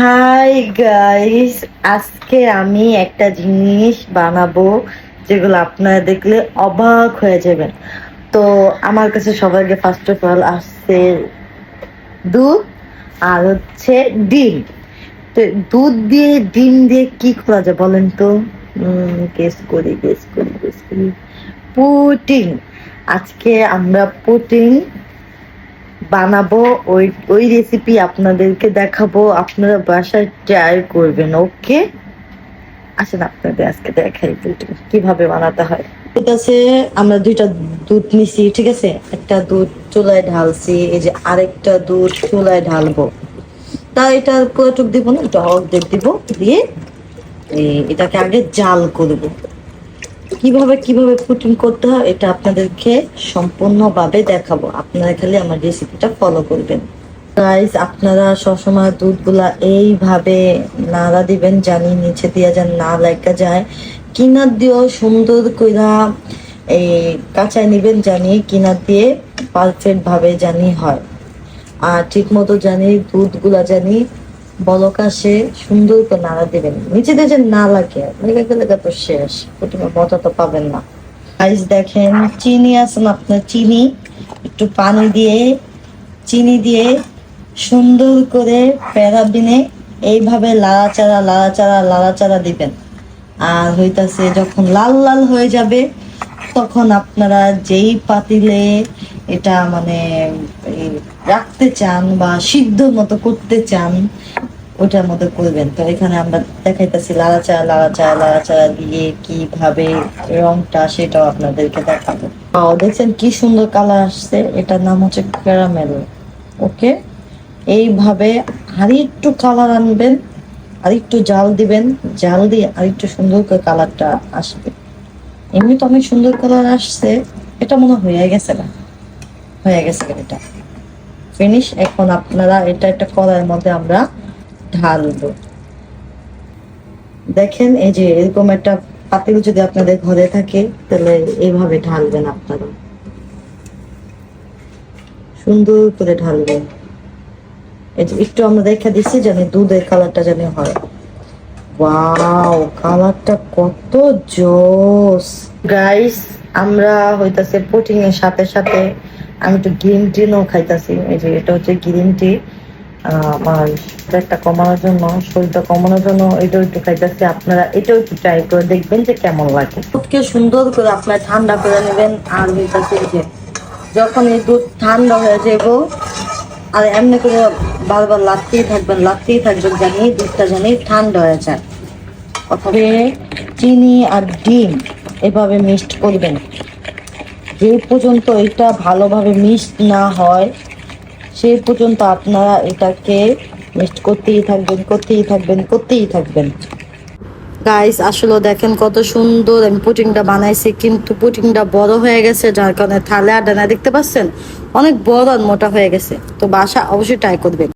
Hi guys, আজকে আমি একটা জিনিস বানাবো যেগুলো আপনারা দেখলে অবাক হয়ে যাবেন। তো আমার কাছে সবাইকে ফার্স্ট অফ অল আসছে দুধ আর হচ্ছে ডিম। তো দুধ দিয়ে ডিম দিয়ে কি করা যায় বলেন তো? গেস করি পুটিং। আজকে আমরা পুটিং বানাবো। ওই ওই রেসিপি আপনাদেরকে দেখাবো, আপনারা বাসায় ট্রাই করবেন। ওকে, আসেন আপনাদের আজকে দেখাই কিভাবে বানাতে হয়। ঠিক আছে, আমরা দুইটা দুধ নিছি, ঠিক আছে। একটা দুধ চুলায় ঢালছি, এই যে আরেকটা দুধ চুলায় ঢালবো। তা এটা পুরোটুক দিব না, এটা অর্ধেক দিব, দিয়ে এটাকে আগে জাল করবো। কিভাবে কিভাবে পুটিং করতে হয় এটা আপনাদেরকে সম্পূর্ণভাবে দেখাবো, আপনারা খালি আমার রেসিপিটা ফলো করবেন। গাইস, আপনারা সবসময় দুধগুলা এইভাবে নাড়া দিবেন, জানি নিচে দিয়ে যেন না লাগা যায়। কিনার দিয়েও সুন্দর কইরা এই কাঁচায় নিবেন, জানি কিনার দিয়ে পারফেক্ট ভাবে জানি হয়। আর ঠিক মতো জানি দুধগুলা জানি বলক আসে, সুন্দর করে নাড়া দিবেন, নিচে দিয়ে যেন না লাগে, লেগে গেলে তো শেষ, প্রথমে মজা তো পাবেন না। গাইস দেখেন, চিনি আছে না আপনার, চিনি একটু পানি দিয়ে চিনি দিয়ে সুন্দর করে প্যারাবিনে এইভাবে লাড়াচাড়া লাড়াচাড়া লাড়াচাড়া দিবেন। আর হইতাছে যখন লাল লাল হয়ে যাবে, তখন আপনারা যেই পাতিলে এটা মানে এই রাখতে চান বা সিদ্ধ মতো করতে চান, ওটার মধ্যে করবেন। তো এখানে আমরা দেখাইতেছি লাড়াচাড়া লাড়াচাড়া লাড়াচাড়া দিয়ে কিভাবে রংটা, সেটাও আপনাদেরকে দেখাবো। দেখছেন কি সুন্দর কালার আসছে, এটার নাম হচ্ছে ক্যারামেল। ওকে, এইভাবে আর একটু কালার আনবেন, আর একটু জাল দিবেন, জাল দিয়ে আর একটু সুন্দর করে কালারটা আসবে। এমনি তো অনেক সুন্দর কালার আসছে, এটা মনে হয়ে গেছে না, হয়ে গেছে এটা ফিনিশ। এখন আপনারা এটা একটা কড়াইয়ের মধ্যে আমরা ঢালবো। দেখেন, এই যে এরকম একটা পাতিল যদি আপনাদের ঘরে থাকে, তাহলে এইভাবে ঢালবেন, আপনারা সুন্দর করে ঢালবেন। এই যে একটু আমরা দেখা দিচ্ছি জানি দুধের কালারটা জানি হয়। ওয়াও, কালারটা কত জোস গাইস। আমরা হইতাছে পুটিং এর সাথে সাথে আমি একটু গ্রিন টিও খাইতাছি। এই যে এটা হচ্ছে গ্রিন টি, আমার পেটটা কমানোর জন্য, শরীরটা কমানোর জন্য এটাও একটু খাইতেছি। আপনারা এটাও একটু ট্রাই করে দেখবেন যে কেমন লাগে। দুধকে সুন্দর করে আপনারা ঠান্ডা করে নেবেন। আর হইতাছে যে যখন এই দুধ ঠান্ডা হয়ে যাবো, আর এমনি করে বারবার লাগতেই থাকবেন জানি দুধটা জানি ঠান্ডা হয়ে যায়। অথবা চিনি আর ডিম এভাবে মিক্সড করবেন। যে পর্যন্ত এটা ভালোভাবে মিক্সড না হয়, সেই পর্যন্ত আপনারা এটাকে মিক্সড করতেই থাকবেন। গাইস, আসলে দেখেন কত সুন্দর আমি পুটিংটা বানাইছি, কিন্তু পুটিংটা বড় হয়ে গেছে, যার কারণে থালে আর ডানা দেখতে পাচ্ছেন অনেক বড় আর মোটা হয়ে গেছে। তো বাসা অবশ্যই ট্রাই করবেন।